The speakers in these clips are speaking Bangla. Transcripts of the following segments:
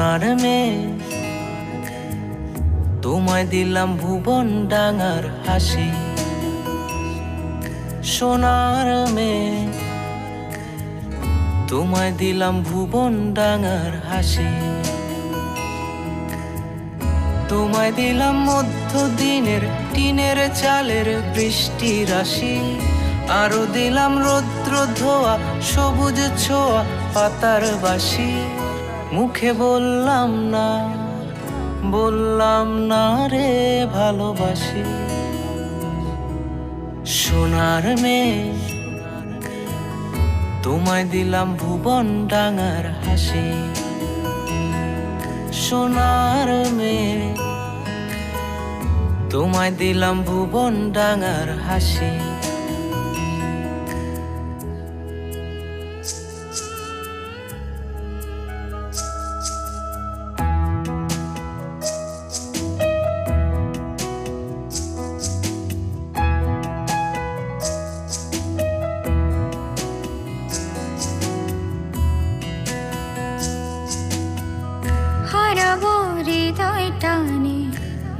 সোনার মেয়ে তোমায় দিলাম ভুবন ডাঙার হাসি। সোনার মেয়ে তোমায় দিলাম ভুবন ডাঙার হাসি। তোমায় দিলাম মধ্যদিনের টিনের চালের বৃষ্টি রাশি। আরো দিলাম রৌদ্র ধোয়া সবুজ ছোঁয়া পাতার বাসি। মুখে বললাম না রে ভালোবাসি। সোনার মেয়ে তোমায় দিলাম ভুবন ডাঙার হাসি। সোনার মেয়ে তোমায় দিলাম ভুবন ডাঙার হাসি। হারাবো হৃদয় টানে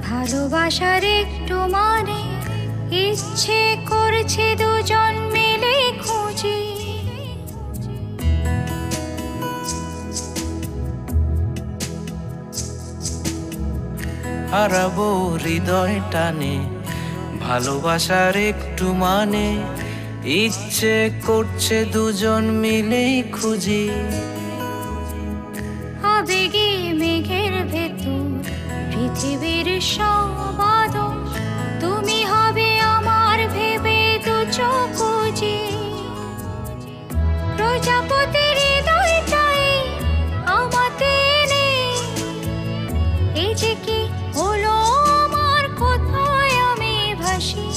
ভালোবাসার একটু মানে। ইচ্ছে করছে দুজন মিলে খুঁজি। হারাবো হৃদয় টানে ভালোবাসার একটু মানে। ইচ্ছে করছে দুজন মিলেই খুঁজি। আবেগে মেঘের ভেতর পৃথিবীর সব আদর। তুমি হবে আমার ভেবে দু চোখ বুজে। প্রজাপতির হৃদয়টাই আমাতে নেই। এই যে কি হলো আমার, কোথায় আমি ভাসি।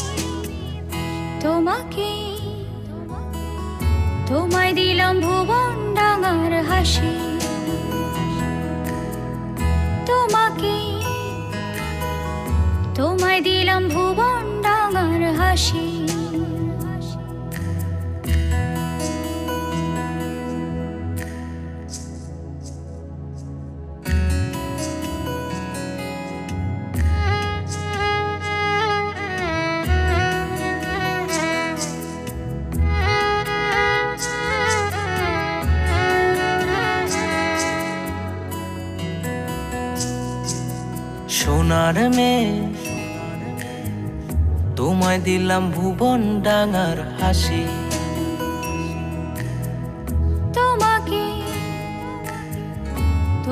তোমায় দিলাম ভুবন ডাঙার হাসি। তোমায় দিলাম ভুবন ডাঙার হাসি। সোনার মেয়ে তোমায় দিলাম ভুবন ডাঙার হাসি।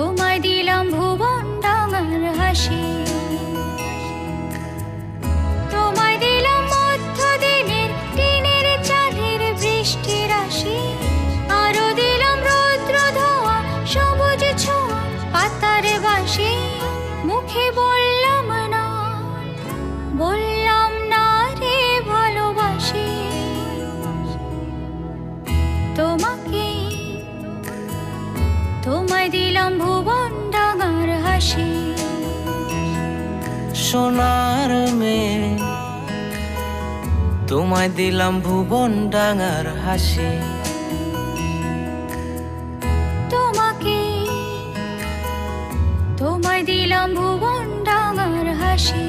তোমায় দিলাম ভুবন ডাঙার হাসি। তোমায় দিলাম মধ্যদিনের টিনের চালের বৃষ্টি রাশি। আরো দিলাম রৌদ্র ধোয়া সবুজ ছোঁয়া পাতার বাসি। মুখে বললাম না রে ভালোবাসি। তোমায় দিলাম ভুবন ডাঙার হাসি। সোনার মেয়ে তোমায় দিলাম ভুবন ডাঙার হাসি। তোমায় দিলাম ভুবন ডাঙার হাসি।